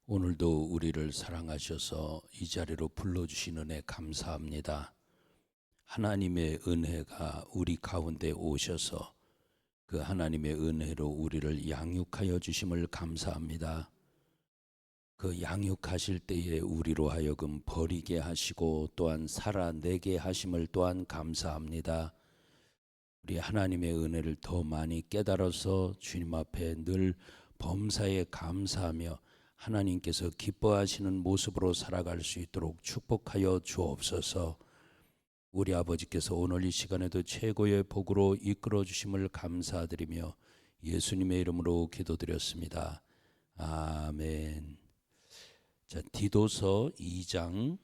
오늘도 우리를 사랑하셔서 이 자리로 불러주신 은혜 감사합니다. 하나님의 은혜가 우리 가운데 오셔서 그 하나님의 은혜로 우리를 양육하여 주심을 감사합니다. 그 양육하실 때에 우리로 하여금 버리게 하시고 또한 살아내게 하심을 또한 감사합니다. 우리 하나님의 은혜를 더 많이 깨달아서 주님 앞에 늘 범사에 감사하며 하나님께서 기뻐하시는 모습으로 살아갈 수 있도록 축복하여 주옵소서. 우리 아버지께서 오늘 이 시간에도 최고의 복으로 이끌어 주심을 감사드리며 예수님의 이름으로 기도드렸습니다. 아멘. 자, 디도서 2장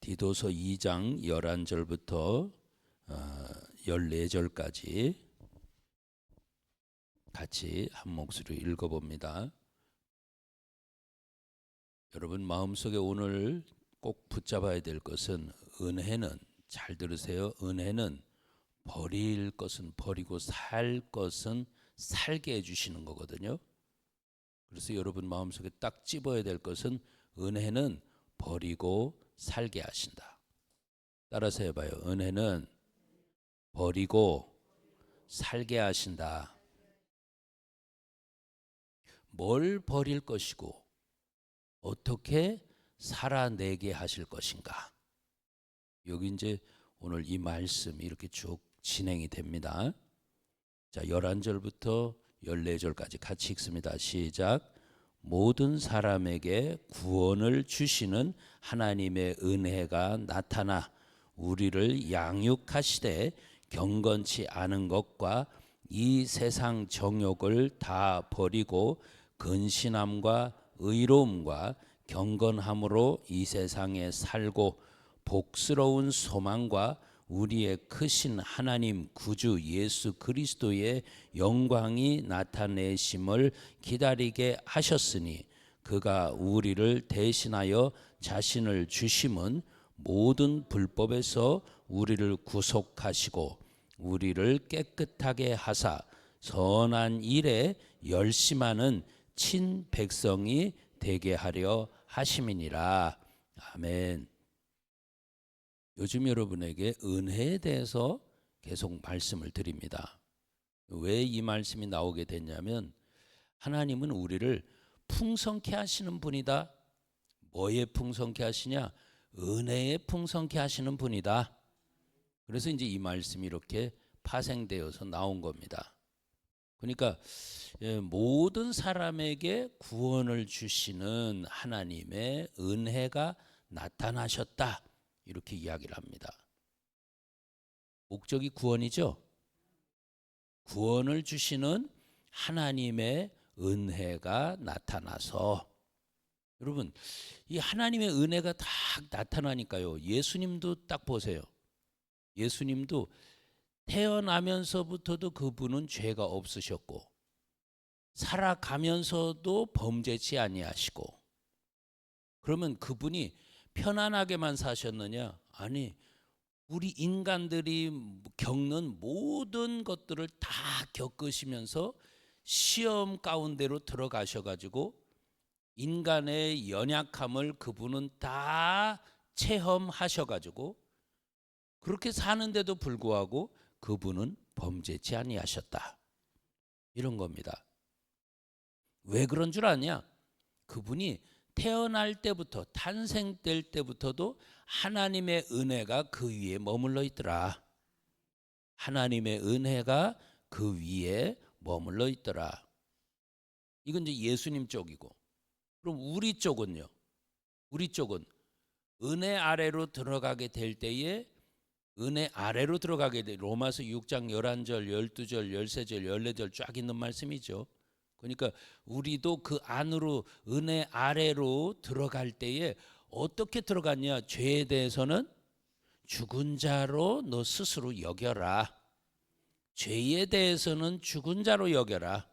디도서 2장 11절부터 14절까지 같이 한 목소리로 읽어봅니다. 여러분 마음속에 오늘 꼭 붙잡아야 될 것은 은혜는, 잘 들으세요, 은혜는 버릴 것은 버리고 살 것은 살게 해주시는 거거든요. 그래서 여러분 마음속에 딱 집어야 될 것은 은혜는 버리고 살게 하신다. 따라서 해봐요. 은혜는 버리고 살게 하신다. 뭘 버릴 것이고 어떻게 살아내게 하실 것인가. 여기 이제 오늘 이 말씀이 이렇게 쭉 진행이 됩니다. 자, 11절부터 14절까지 같이 읽습니다. 시작. 모든 사람에게 구원을 주시는 하나님의 은혜가 나타나 우리를 양육하시되 경건치 않은 것과 이 세상 정욕을 다 버리고 근신함과 의로움과 경건함으로 이 세상에 살고 복스러운 소망과 우리의 크신 하나님 구주 예수 그리스도의 영광이 나타내심을 기다리게 하셨으니 그가 우리를 대신하여 자신을 주심은 모든 불법에서 우리를 구속하시고 우리를 깨끗하게 하사 선한 일에 열심하는 친백성이 되게 하려 하심이니라. 아멘. 요즘 여러분에게 은혜에 대해서 계속 말씀을 드립니다. 왜 이 말씀이 나오게 됐냐면 하나님은 우리를 풍성케 하시는 분이다. 뭐에 풍성케 하시냐? 은혜에 풍성케 하시는 분이다. 그래서 이제 이 말씀이 이렇게 파생되어서 나온 겁니다. 그러니까 모든 사람에게 구원을 주시는 하나님의 은혜가 나타나셨다. 이렇게 이야기를 합니다. 목적이 구원이죠. 구원을 주시는 하나님의 은혜가 나타나서, 여러분 이 하나님의 은혜가 딱 나타나니까요. 예수님도 딱 보세요. 예수님도 태어나면서부터도 그분은 죄가 없으셨고 살아가면서도 범죄치 아니하시고, 그러면 그분이 편안하게만 사셨느냐? 아니, 우리 인간들이 겪는 모든 것들을 다 겪으시면서 시험 가운데로 들어가셔가지고 인간의 연약함을 그분은 다 체험하셔가지고 그렇게 사는데도 불구하고 그분은 범죄치 아니하셨다. 이런 겁니다. 왜 그런 줄 아냐? 그분이 태어날 때부터 탄생될 때부터도 하나님의 은혜가 그 위에 머물러 있더라. 하나님의 은혜가 그 위에 머물러 있더라. 이건 이제 예수님 쪽이고, 그럼 우리 쪽은요? 우리 쪽은 은혜 아래로 들어가게 될 때에 은혜 아래로 들어가게 돼. 로마서 6장 11절, 12절, 13절, 14절 쫙 있는 말씀이죠. 그러니까 우리도 그 안으로 은혜 아래로 들어갈 때에 어떻게 들어갔냐? 죄에 대해서는 죽은 자로 너 스스로 여겨라. 죄에 대해서는 죽은 자로 여겨라.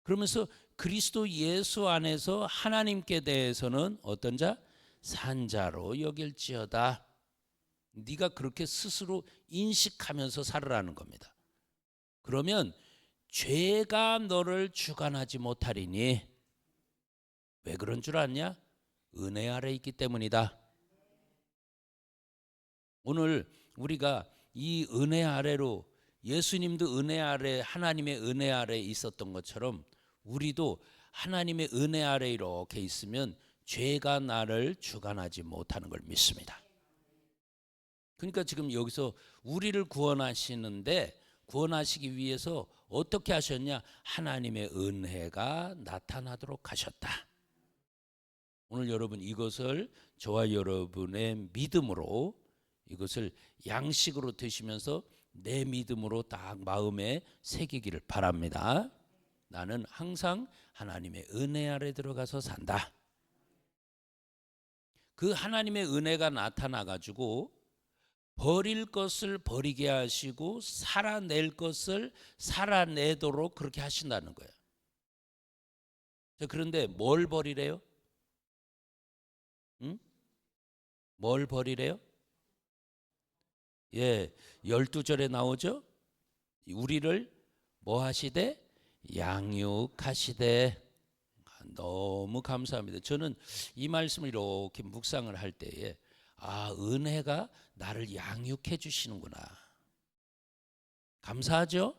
그러면서 그리스도 예수 안에서 하나님께 대해서는 어떤 자? 산 자로 여길지어다. 네가 그렇게 스스로 인식하면서 살으라는 겁니다. 그러면 죄가 너를 주관하지 못하리니. 왜 그런 줄 아냐? 은혜 아래 있기 때문이다. 오늘 우리가 이 은혜 아래로, 예수님도 은혜 아래, 하나님의 은혜 아래 있었던 것처럼 우리도 하나님의 은혜 아래 이렇게 있으면 죄가 나를 주관하지 못하는 걸 믿습니다. 그러니까 지금 여기서 우리를 구원하시는데, 구원하시기 위해서 어떻게 하셨냐? 하나님의 은혜가 나타나도록 하셨다. 오늘 여러분 이것을 저와 여러분의 믿음으로, 이것을 양식으로 드시면서 내 믿음으로 딱 마음에 새기기를 바랍니다. 나는 항상 하나님의 은혜 아래 들어가서 산다. 그 하나님의 은혜가 나타나 가지고 버릴 것을 버리게 하시고 살아낼 것을 살아내도록 그렇게 하신다는 거예요. 그런데 뭘 버리래요? 응? 뭘 버리래요? 예, 12절에 나오죠. 우리를 뭐 하시되? 양육하시되. 너무 감사합니다. 저는 이 말씀을 이렇게 묵상을 할 때에 은혜가 나를 양육해 주시는구나. 감사하죠?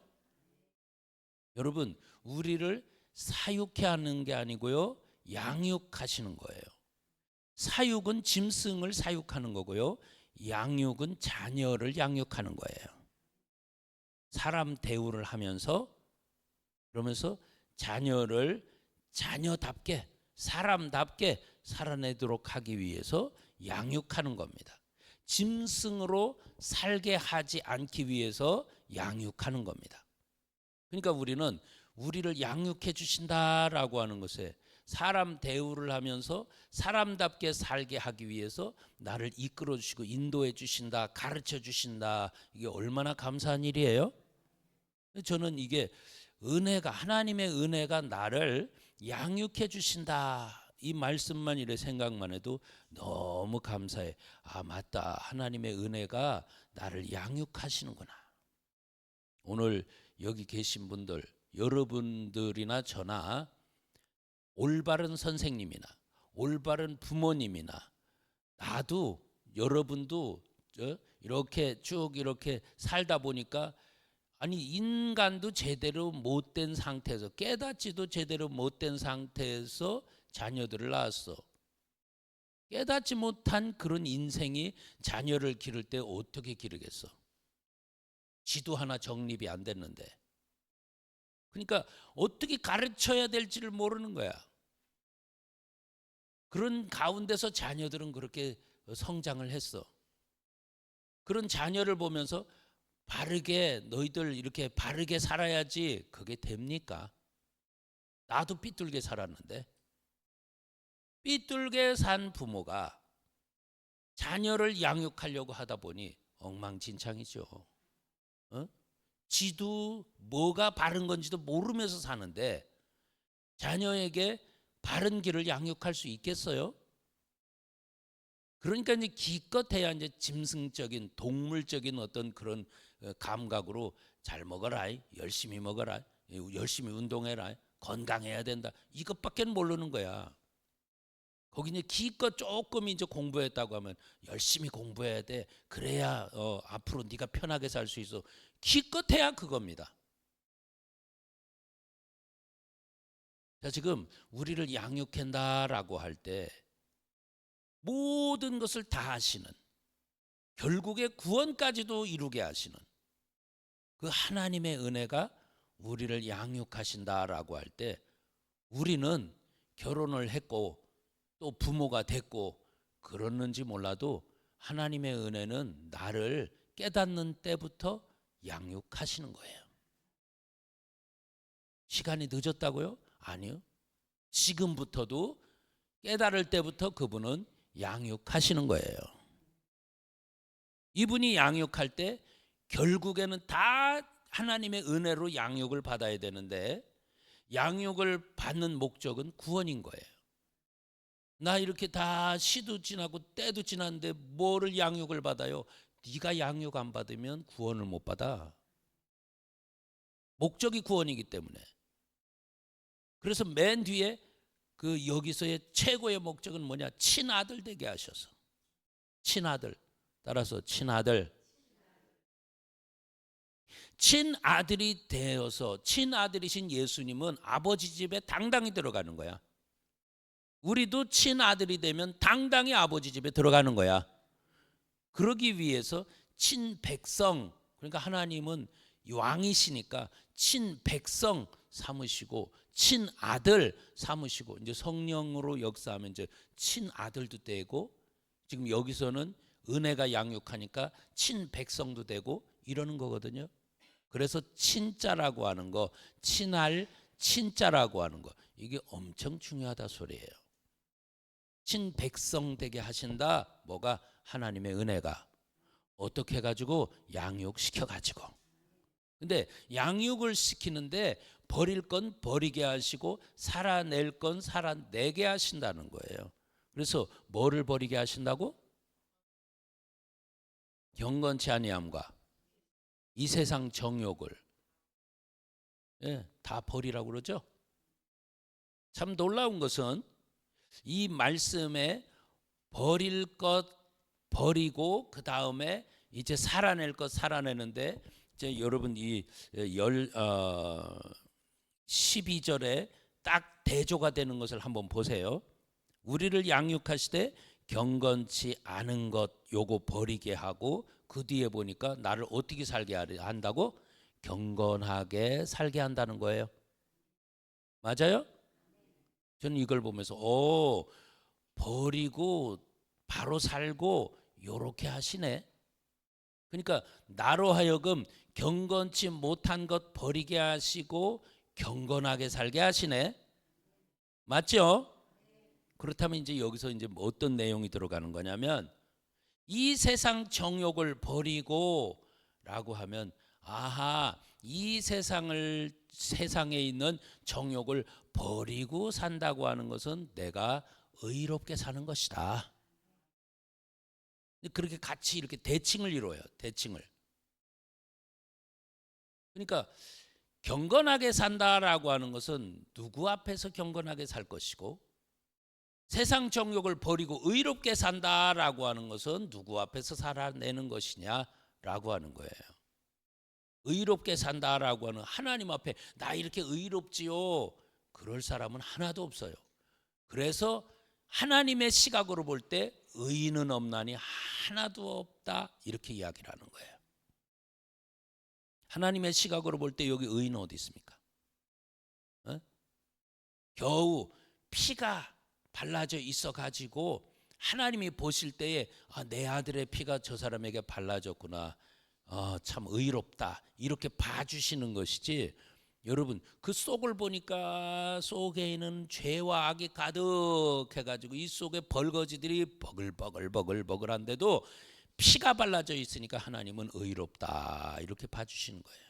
여러분, 우리를 사육해 하는 게 아니고요, 양육하시는 거예요. 사육은 짐승을 사육하는 거고요, 양육은 자녀를 양육하는 거예요. 사람 대우를 하면서, 그러면서 자녀를 자녀답게, 사람답게 살아내도록 하기 위해서 양육하는 겁니다. 짐승으로 살게 하지 않기 위해서 양육하는 겁니다. 그러니까 우리는 우리를 양육해 주신다라고 하는 것에, 사람 대우를 하면서 사람답게 살게 하기 위해서 나를 이끌어 주시고 인도해 주신다, 가르쳐 주신다. 이게 얼마나 감사한 일이에요. 저는 이게 은혜가, 하나님의 은혜가 나를 양육해 주신다, 이 말씀만 이래 생각만 해도 너무 감사해. 맞다, 하나님의 은혜가 나를 양육하시는구나. 오늘 여기 계신 분들, 여러분들이나 저나 올바른 선생님이나 올바른 부모님이나 나도, 여러분도 이렇게 쭉 이렇게 살다 보니까, 인간도 제대로 못된 상태에서, 깨닫지도 제대로 못된 상태에서 자녀들을 낳았어. 깨닫지 못한 그런 인생이 자녀를 기를 때 어떻게 기르겠어? 지도 하나 정립이 안 됐는데. 그러니까 어떻게 가르쳐야 될지를 모르는 거야. 그런 가운데서 자녀들은 그렇게 성장을 했어. 그런 자녀를 보면서 바르게, 너희들 이렇게 바르게 살아야지, 그게 됩니까? 나도 삐뚤게 살았는데. 삐뚤게 산 부모가 자녀를 양육하려고 하다 보니 엉망진창이죠. 지도 뭐가 바른 건지도 모르면서 사는데 자녀에게 바른 길을 양육할 수 있겠어요? 그러니까 이제 기껏해야 이제 짐승적인, 동물적인 어떤 그런 감각으로 잘 먹어라, 열심히 먹어라, 열심히 운동해라, 건강해야 된다, 이것밖에 모르는 거야. 거기 이제 기껏 조금 이제 공부했다고 하면 열심히 공부해야 돼. 그래야 앞으로 네가 편하게 살 수 있어. 기껏해야 그겁니다. 자, 지금 우리를 양육한다라고 할 때 모든 것을 다 하시는, 결국에 구원까지도 이루게 하시는 그 하나님의 은혜가 우리를 양육하신다라고 할 때, 우리는 결혼을 했고 또 부모가 됐고 그러는지 몰라도 하나님의 은혜는 나를 깨닫는 때부터 양육하시는 거예요. 시간이 늦었다고요? 아니요. 지금부터도 깨달을 때부터 그분은 양육하시는 거예요. 이분이 양육할 때 결국에는 다 하나님의 은혜로 양육을 받아야 되는데, 양육을 받는 목적은 구원인 거예요. 나 이렇게 다 시도 지나고 때도 지났는데 뭐를 양육을 받아요? 네가 양육 안 받으면 구원을 못 받아. 목적이 구원이기 때문에. 그래서 맨 뒤에 그 여기서의 최고의 목적은 뭐냐? 친아들 되게 하셔서. 친아들. 따라서 친아들. 친아들이 되어서 친아들이신 예수님은 아버지 집에 당당히 들어가는 거야. 우리도 친아들이 되면 당당히 아버지 집에 들어가는 거야. 그러기 위해서 친백성, 그러니까 하나님은 왕이시니까 친백성 삼으시고 친아들 삼으시고, 이제 성령으로 역사하면 이제 친아들도 되고, 지금 여기서는 은혜가 양육하니까 친백성도 되고 이러는 거거든요. 그래서 친자라고 하는 거, 친할 친자라고 하는 거, 이게 엄청 중요하다 소리예요. 친백성 되게 하신다. 뭐가? 하나님의 은혜가. 어떻게 해가지고? 양육시켜 가지고. 근데 양육을 시키는데 버릴 건 버리게 하시고 살아낼 건 살아내게 하신다는 거예요. 그래서 뭐를 버리게 하신다고? 경건치 아니함과 이 세상 정욕을, 다 버리라고 그러죠. 참 놀라운 것은 이 말씀에 버릴 것 버리고 그 다음에 이제 살아낼 것 살아내는데, 이제 여러분 이 12절에 딱 대조가 되는 것을 한번 보세요. 우리를 양육하시되 경건치 않은 것 요거 버리게 하고, 그 뒤에 보니까 나를 어떻게 살게 한다고? 경건하게 살게 한다는 거예요. 맞아요? 저는 이걸 보면서 버리고 바로 살고 요렇게 하시네. 그러니까 나로 하여금 경건치 못한 것 버리게 하시고 경건하게 살게 하시네. 맞죠? 그렇다면 이제 여기서 이제 어떤 내용이 들어가는 거냐면, 이 세상 정욕을 버리고 라고 하면, 아하, 이 세상에 있는 정욕을 버리고 산다고 하는 것은 내가 의롭게 사는 것이다. 그렇게 같이 이렇게 대칭을 이루어요. 대칭을. 그러니까 경건하게 산다라고 하는 것은 누구 앞에서 경건하게 살 것이고, 세상 정욕을 버리고 의롭게 산다라고 하는 것은 누구 앞에서 살아내는 것이냐라고 하는 거예요. 의롭게 산다라고 하는, 하나님 앞에 나 이렇게 의롭지요, 그럴 사람은 하나도 없어요. 그래서 하나님의 시각으로 볼 때 의인은 없나니 하나도 없다, 이렇게 이야기를 하는 거예요. 하나님의 시각으로 볼 때 여기 의인은 어디 있습니까? 겨우 피가 발라져 있어 가지고 하나님이 보실 때에 내 아들의 피가 저 사람에게 발라졌구나, 참 의롭다, 이렇게 봐주시는 것이지, 여러분 그 속을 보니까 속에 있는 죄와 악이 가득해가지고 이 속에 벌거지들이 버글버글한데도 피가 발라져 있으니까 하나님은 의롭다, 이렇게 봐주시는 거예요.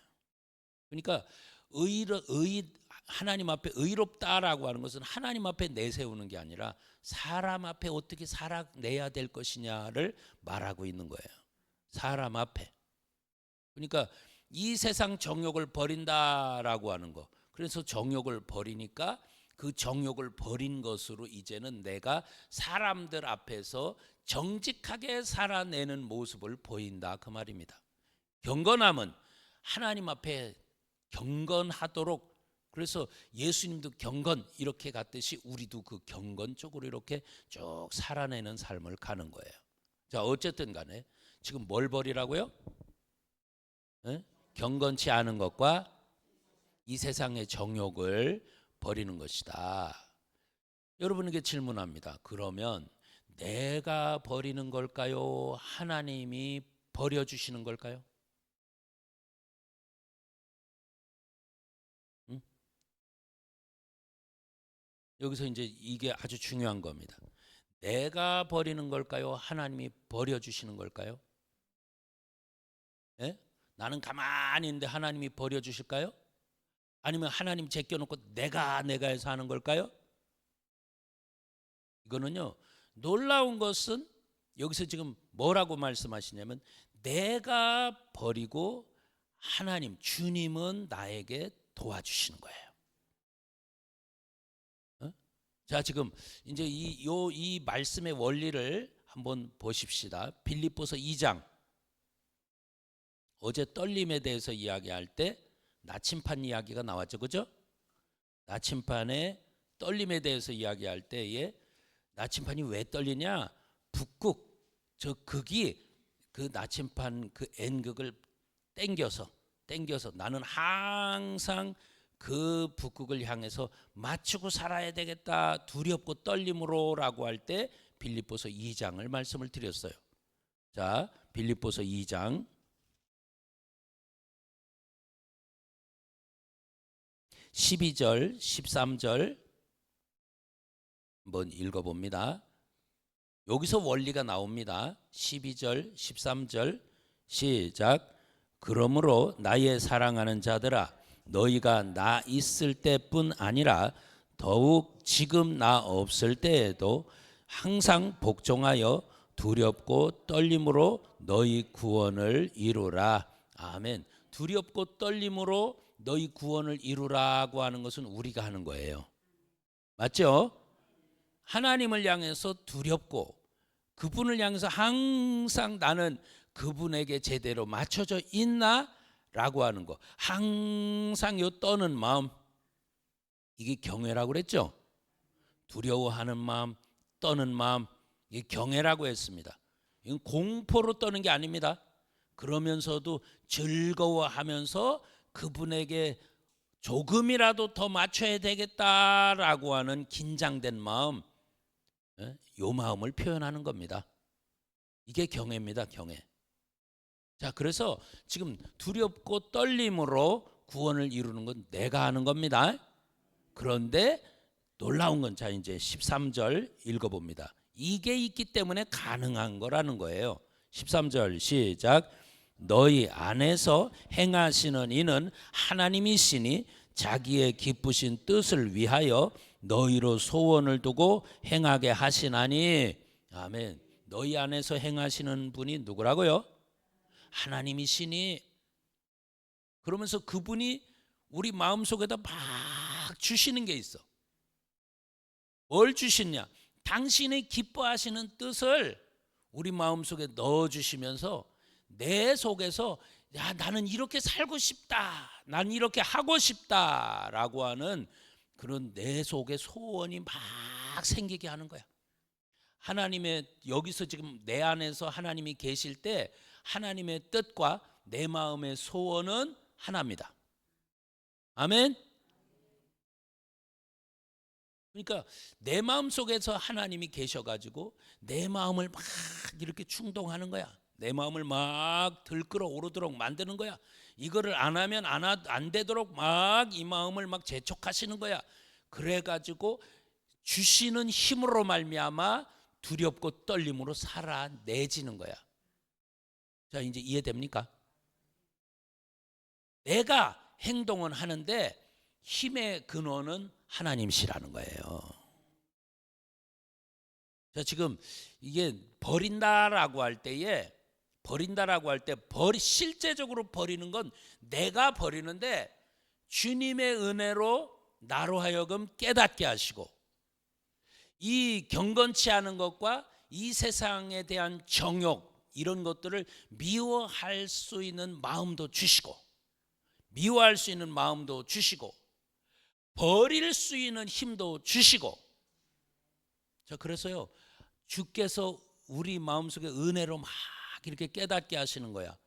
그러니까 하나님 앞에 의롭다라고 하는 것은 하나님 앞에 내세우는 게 아니라 사람 앞에 어떻게 살아내야 될 것이냐를 말하고 있는 거예요. 사람 앞에. 그러니까 이 세상 정욕을 버린다라고 하는 거. 그래서 정욕을 버리니까 그 정욕을 버린 것으로 이제는 내가 사람들 앞에서 정직하게 살아내는 모습을 보인다, 그 말입니다. 경건함은 하나님 앞에 경건하도록, 그래서 예수님도 경건 이렇게 갔듯이 우리도 그 경건 쪽으로 이렇게 쭉 살아내는 삶을 가는 거예요. 자, 어쨌든 간에 지금 뭘 버리라고요? 경건치 않은 것과 이 세상의 정욕을 버리는 것이다. 여러분에게 질문합니다. 그러면 내가 버리는 걸까요? 하나님이 버려주시는 걸까요? 여기서 이제 이게 아주 중요한 겁니다. 내가 버리는 걸까요? 하나님이 버려주시는 걸까요? 나는 가만히 있는데 하나님이 버려주실까요? 아니면 하나님 제껴놓고 내가 해서 하는 걸까요? 이거는요, 놀라운 것은 여기서 지금 뭐라고 말씀하시냐면, 내가 버리고 하나님, 주님은 나에게 도와주시는 거예요. 자, 지금 이제 이 말씀의 원리를 한번 보십시다. 빌립보서 2장. 어제 떨림에 대해서 이야기할 때 나침판 이야기가 나왔죠, 그죠? 나침판의 떨림에 대해서 이야기할 때에 나침판이 왜 떨리냐? 북극, 저 극이 그 나침판 그 N극을 땡겨서 나는 항상 그 북극을 향해서 맞추고 살아야 되겠다, 두렵고 떨림으로라고 할 때 빌립보서 2장을 말씀을 드렸어요. 자, 빌립보서 2장 12절 13절 한번 읽어봅니다. 여기서 원리가 나옵니다. 12절 13절 시작. 그러므로 나의 사랑하는 자들아, 너희가 나 있을 때뿐 아니라 더욱 지금 나 없을 때에도 항상 복종하여 두렵고 떨림으로 너희 구원을 이루라. 아멘. 두렵고 떨림으로 너희 구원을 이루라고 하는 것은 우리가 하는 거예요. 맞죠? 하나님을 향해서 두렵고 그분을 향해서 항상 나는 그분에게 제대로 맞춰져 있나? 라고 하는 거. 항상 요 떠는 마음, 이게 경외라고 그랬죠? 두려워하는 마음, 떠는 마음, 이게 경외라고 했습니다. 이건 공포로 떠는 게 아닙니다. 그러면서도 즐거워하면서 그분에게 조금이라도 더 맞춰야 되겠다라고 하는 긴장된 마음, 요 마음을 표현하는 겁니다. 이게 경외입니다. 경외. 자, 그래서 지금 두렵고 떨림으로 구원을 이루는 건 내가 하는 겁니다. 그런데 놀라운 건, 자, 이제 13절 읽어봅니다. 이게 있기 때문에 가능한 거라는 거예요. 13절 시작. 너희 안에서 행하시는 이는 하나님이시니 자기의 기쁘신 뜻을 위하여 너희로 소원을 두고 행하게 하시나니. 아멘. 너희 안에서 행하시는 분이 누구라고요? 하나님이시니. 그러면서 그분이 우리 마음속에다 막 주시는 게 있어. 뭘 주시냐? 당신이 기뻐하시는 뜻을 우리 마음속에 넣어주시면서 내 속에서, 야, 나는 이렇게 살고 싶다, 난 이렇게 하고 싶다라고 하는 그런 내 속에 소원이 막 생기게 하는 거야. 하나님의, 여기서 지금 내 안에서 하나님이 계실 때 하나님의 뜻과 내 마음의 소원은 하나입니다. 아멘. 그러니까 내 마음 속에서 하나님이 계셔가지고 내 마음을 막 이렇게 충동하는 거야. 내 마음을 막 들끓어 오르도록 만드는 거야. 이거를 안 하면 안 되도록 막 이 마음을 막 재촉하시는 거야. 그래가지고 주시는 힘으로 말미암아 두렵고 떨림으로 살아내지는 거야. 자, 이제 이해됩니까? 내가 행동은 하는데 힘의 근원은 하나님이시라는 거예요. 자, 지금 이게 버린다라고 할 때에, 실제적으로 버리는 건 내가 버리는데 주님의 은혜로 나로 하여금 깨닫게 하시고, 이 경건치 않은 것과 이 세상에 대한 정욕, 이런 것들을 미워할 수 있는 마음도 주시고, 미워할 수 있는 마음도 주시고, 버릴 수 있는 힘도 주시고. 자, 그래서요, 주께서 우리 마음속에 은혜로 막 이렇게 깨닫게 하시는 거야.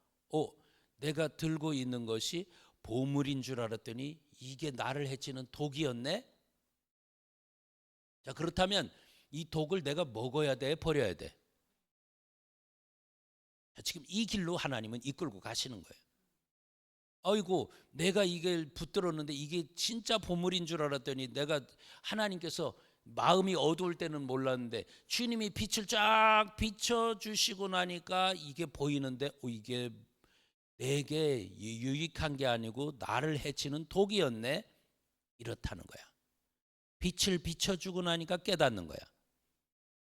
내가 들고 있는 것이 보물인 줄 알았더니 이게 나를 해치는 독이었네. 자, 그렇다면 이 독을 내가 먹어야 돼, 버려야 돼? 자, 지금 이 길로 하나님은 이끌고 가시는 거예요. 아이고, 내가 이걸 붙들었는데 이게 진짜 보물인 줄 알았더니, 내가 하나님께서 마음이 어두울 때는 몰랐는데 주님이 빛을 쫙 비춰주시고 나니까 이게 보이는데, 이게 내게 유익한 게 아니고 나를 해치는 독이었네. 이렇다는 거야. 빛을 비춰주고 나니까 깨닫는 거야.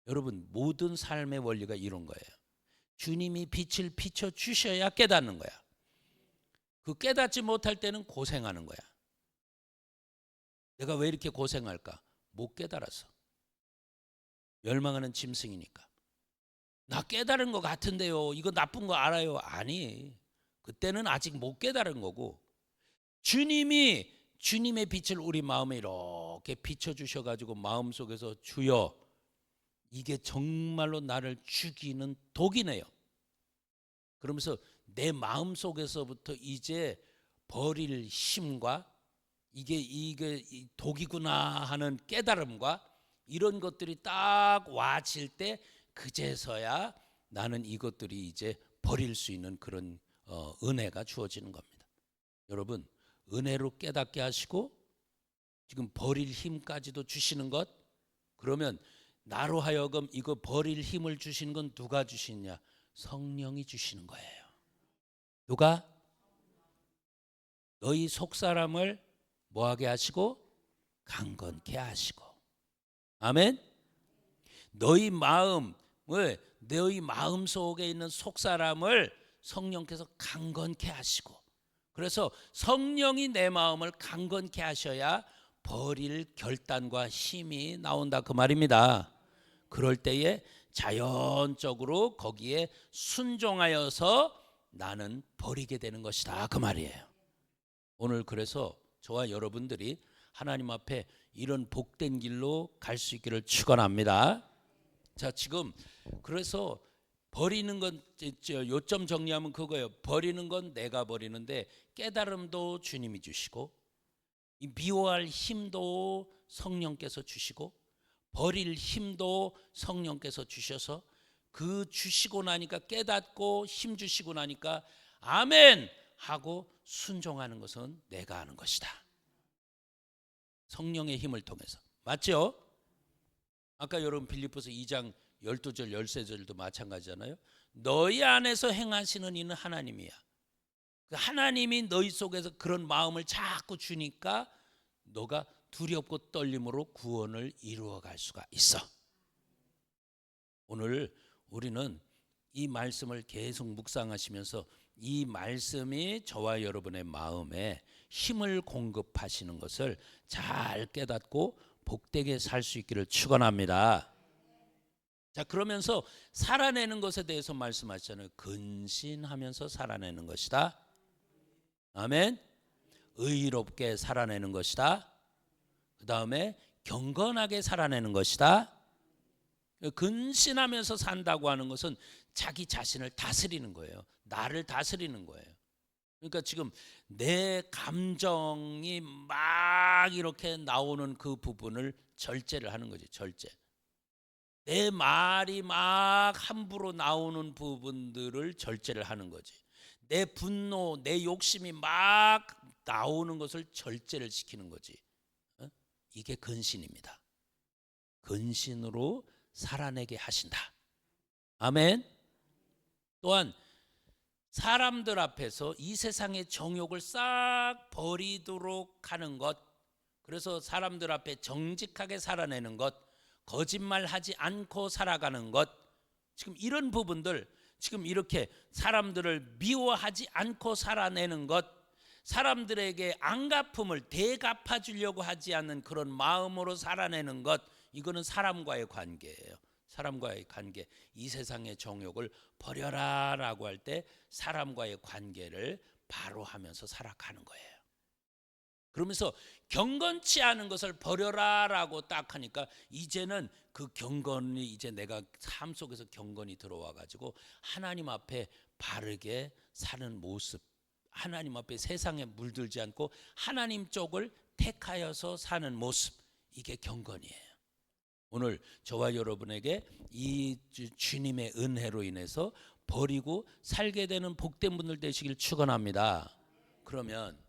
여러분, 모든 삶의 원리가 이런 거예요. 주님이 빛을 비춰주셔야 깨닫는 거야. 그 깨닫지 못할 때는 고생하는 거야. 내가 왜 이렇게 고생할까? 못 깨달아서. 멸망하는 짐승이니까. 나 깨달은 것 같은데요. 이거 나쁜 거 알아요. 아니, 그때는 아직 못 깨달은 거고, 주님이 주님의 빛을 우리 마음에 이렇게 비춰주셔가지고 마음속에서 주여, 이게 정말로 나를 죽이는 독이네요. 그러면서 내 마음속에서부터 이제 버릴 힘과 이게 독이구나 하는 깨달음과 이런 것들이 딱 와질 때 그제서야 나는 이것들이 이제 버릴 수 있는 그런 은혜가 주어지는 겁니다. 여러분, 은혜로 깨닫게 하시고 지금 버릴 힘까지도 주시는 것, 그러면 나로 하여금 이거 버릴 힘을 주시는 건 누가 주시냐? 성령이 주시는 거예요. 누가? 너희 속사람을 뭐하게 하시고? 강건케 하시고. 아멘. 너희 마음 속에 있는 속사람을 성령께서 강건케 하시고, 그래서 성령이 내 마음을 강건케 하셔야 버릴 결단과 힘이 나온다 그 말입니다. 그럴 때에 자연적으로 거기에 순종하여서 나는 버리게 되는 것이다 그 말이에요. 오늘 그래서 저와 여러분들이 하나님 앞에 이런 복된 길로 갈 수 있기를 축원합니다. 자, 지금 그래서 버리는 건 요점 정리하면 그거예요. 버리는 건 내가 버리는데 깨달음도 주님이 주시고, 이 미워할 힘도 성령께서 주시고, 버릴 힘도 성령께서 주셔서 그 주시고 나니까 깨닫고 힘 주시고 나니까 아멘 하고 순종하는 것은 내가 하는 것이다. 성령의 힘을 통해서. 맞죠? 아까 여러분 빌립보서 2장 12절 13절도 마찬가지잖아요. 너희 안에서 행하시는 이는 하나님이야. 하나님이 너희 속에서 그런 마음을 자꾸 주니까 너가 두렵고 떨림으로 구원을 이루어갈 수가 있어. 오늘 우리는 이 말씀을 계속 묵상하시면서 이 말씀이 저와 여러분의 마음에 힘을 공급하시는 것을 잘 깨닫고 복되게 살 수 있기를 축원합니다. 자, 그러면서 살아내는 것에 대해서 말씀하셨잖아요. 근신하면서 살아내는 것이다. 아멘. 의롭게 살아내는 것이다. 그 다음에 경건하게 살아내는 것이다. 근신하면서 산다고 하는 것은 자기 자신을 다스리는 거예요. 나를 다스리는 거예요. 그러니까 지금 내 감정이 막 이렇게 나오는 그 부분을 절제를 하는 거지. 절제. 내 말이 막 함부로 나오는 부분들을 절제를 하는 거지. 내 분노, 내 욕심이 막 나오는 것을 절제를 시키는 거지. 이게 근신입니다. 근신으로 살아내게 하신다. 아멘. 또한 사람들 앞에서 이 세상의 정욕을 싹 버리도록 하는 것, 그래서 사람들 앞에 정직하게 살아내는 것, 거짓말하지 않고 살아가는 것, 지금 이런 부분들, 지금 이렇게 사람들을 미워하지 않고 살아내는 것, 사람들에게 안갚음을 대갚아 주려고 하지 않는 그런 마음으로 살아내는 것, 이거는 사람과의 관계예요. 사람과의 관계, 이 세상의 정욕을 버려라 라고 할 때 사람과의 관계를 바로 하면서 살아가는 거예요. 그러면서 경건치 않은 것을 버려라 라고 딱 하니까 이제는 그 경건이, 이제 내가 삶 속에서 경건이 들어와 가지고 하나님 앞에 바르게 사는 모습, 하나님 앞에 세상에 물들지 않고 하나님 쪽을 택하여서 사는 모습, 이게 경건이에요. 오늘 저와 여러분에게 이 주님의 은혜로 인해서 버리고 살게 되는 복된 분들 되시길 축원합니다. 그러면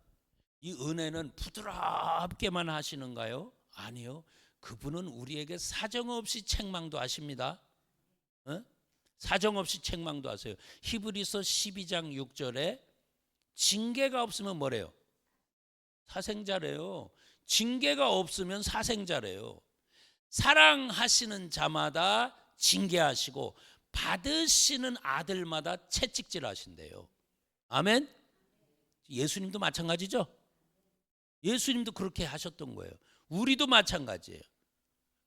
이 은혜는 부드럽게만 하시는가요? 아니요. 그분은 우리에게 사정없이 책망도 하십니다. 사정없이 책망도 하세요. 히브리서 12장 6절에 징계가 없으면 뭐래요? 사생자래요. 징계가 없으면 사생자래요. 사랑하시는 자마다 징계하시고 받으시는 아들마다 채찍질 하신대요. 아멘. 예수님도 마찬가지죠. 예수님도 그렇게 하셨던 거예요. 우리도 마찬가지예요.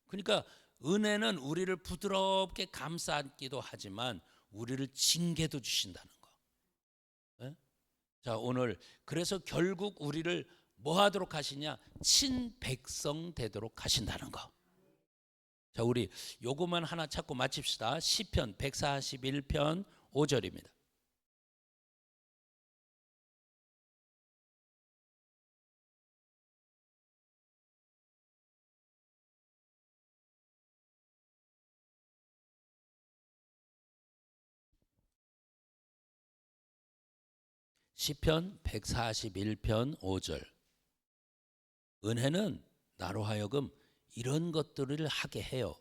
그러니까 은혜는 우리를 부드럽게 감싸기도 하지만 우리를 징계도 주신다는 거. 네? 자, 오늘 그래서 결국 우리를 뭐 하도록 하시냐? 친백성 되도록 하신다는 거. 자, 우리 요거만 하나 찾고 마칩시다. 시편 141편 5절입니다. 시편 141편 5절. 은혜는 나로 하여금 이런 것들을 하게 해요.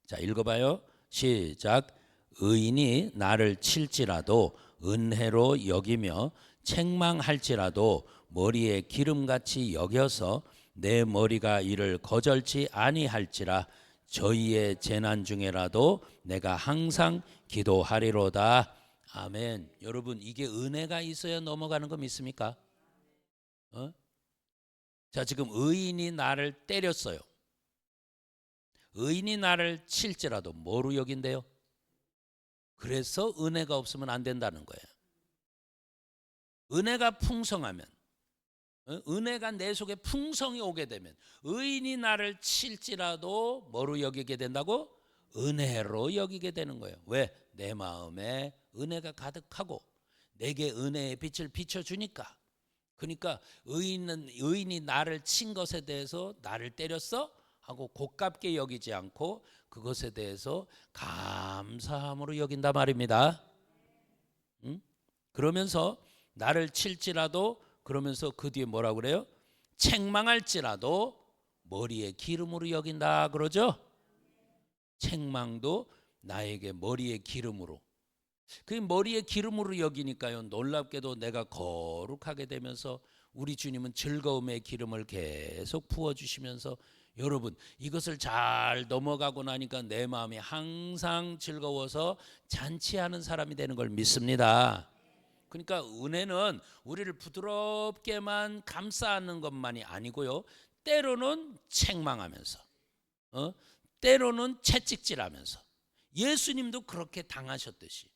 자, 읽어봐요. 시작. 의인이 나를 칠지라도 은혜로 여기며 책망할지라도 머리에 기름같이 여겨서 내 머리가 이를 거절치 아니할지라. 저희의 재난 중에라도 내가 항상 기도하리로다. 아멘. 여러분, 이게 은혜가 있어야 넘어가는 거 믿습니까? 자, 지금 의인이 나를 때렸어요. 의인이 나를 칠지라도 뭐로 여긴대요? 그래서 은혜가 없으면 안 된다는 거예요. 은혜가 풍성하면, 은혜가 내 속에 풍성이 오게 되면 의인이 나를 칠지라도 뭐로 여기게 된다고? 은혜로 여기게 되는 거예요. 왜? 내 마음에 은혜가 가득하고 내게 은혜의 빛을 비춰주니까. 그러니까 의인이 나를 친 것에 대해서 나를 때렸어? 하고 고깝게 여기지 않고 그것에 대해서 감사함으로 여긴다 말입니다. 그러면서 나를 칠지라도, 그러면서 그 뒤에 뭐라고 그래요? 책망할지라도 머리에 기름으로 여긴다 그러죠. 책망도 나에게 머리에 기름으로. 그 머리에 기름으로 여기니까요, 놀랍게도 내가 거룩하게 되면서 우리 주님은 즐거움의 기름을 계속 부어주시면서, 여러분 이것을 잘 넘어가고 나니까 내 마음이 항상 즐거워서 잔치하는 사람이 되는 걸 믿습니다. 그러니까 은혜는 우리를 부드럽게만 감싸 안는 것만이 아니고요, 때로는 책망하면서, 때로는 채찍질하면서, 예수님도 그렇게 당하셨듯이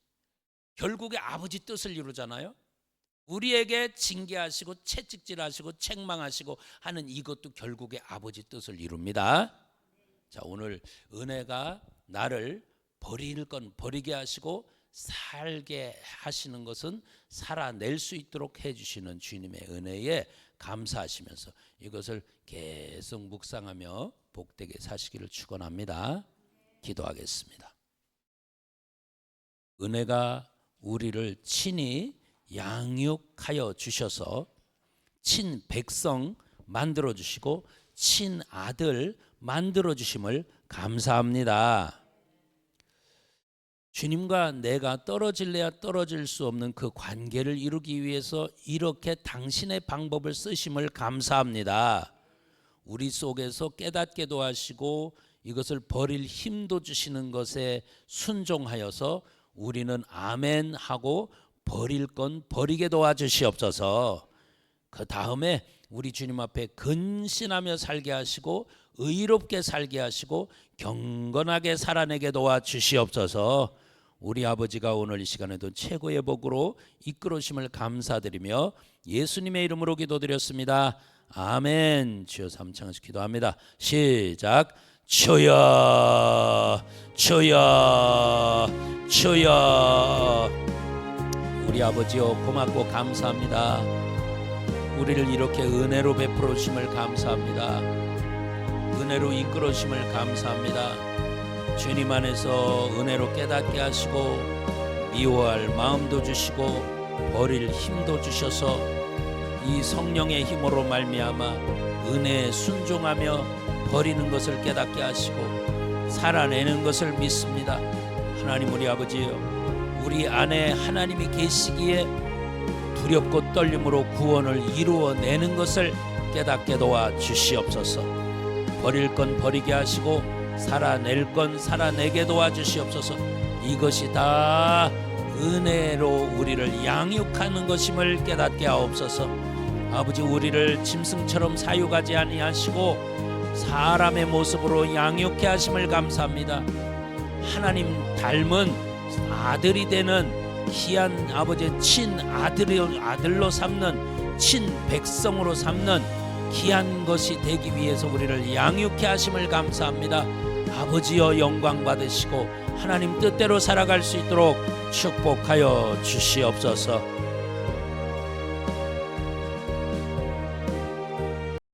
결국에 아버지 뜻을 이루잖아요. 우리에게 징계하시고 채찍질하시고 책망하시고 하는 이것도 결국에 아버지 뜻을 이룹니다. 자, 오늘 은혜가 나를 버릴 건 버리게 하시고 살게 하시는 것은 살아낼 수 있도록 해주시는 주님의 은혜에 감사하시면서 이것을 계속 묵상하며 복되게 사시기를 축원합니다. 기도하겠습니다. 은혜가 우리를 친히 양육하여 주셔서 친백성 만들어 주시고 친아들 만들어 주심을 감사합니다. 주님과 내가 떨어질래야 떨어질 수 없는 그 관계를 이루기 위해서 이렇게 당신의 방법을 쓰심을 감사합니다. 우리 속에서 깨닫게도 하시고 이것을 버릴 힘도 주시는 것에 순종하여서 우리는 아멘 하고 버릴 건 버리게 도와주시옵소서. 그 다음에 우리 주님 앞에 근신하며 살게 하시고 의롭게 살게 하시고 경건하게 살아내게 도와주시옵소서. 우리 아버지가 오늘 이 시간에도 최고의 복으로 이끌으심을 감사드리며 예수님의 이름으로 기도드렸습니다. 아멘. 주여 삼창에서 기도합니다. 시작. 주여 주여 주여. 우리 아버지여 고맙고 감사합니다. 우리를 이렇게 은혜로 베풀어 주심을 감사합니다. 은혜로 이끌어 주심을 감사합니다. 주님 안에서 은혜로 깨닫게 하시고 미워할 마음도 주시고 버릴 힘도 주셔서 이 성령의 힘으로 말미암아 은혜에 순종하며 버리는 것을 깨닫게 하시고 살아내는 것을 믿습니다. 하나님 우리 아버지여, 우리 안에 하나님이 계시기에 두렵고 떨림으로 구원을 이루어내는 것을 깨닫게 도와주시옵소서. 버릴 건 버리게 하시고 살아낼 건 살아내게 도와주시옵소서. 이것이 다 은혜로 우리를 양육하는 것임을 깨닫게 하옵소서. 아버지, 우리를 짐승처럼 사육하지 아니하시고 사람의 모습으로 양육케 하심을 감사합니다. 하나님 닮은 아들이 되는 귀한 아버지의 아들로 삼는 친백성으로 삼는 귀한 것이 되기 위해서 우리를 양육케 하심을 감사합니다. 아버지여, 영광 받으시고 하나님 뜻대로 살아갈 수 있도록 축복하여 주시옵소서.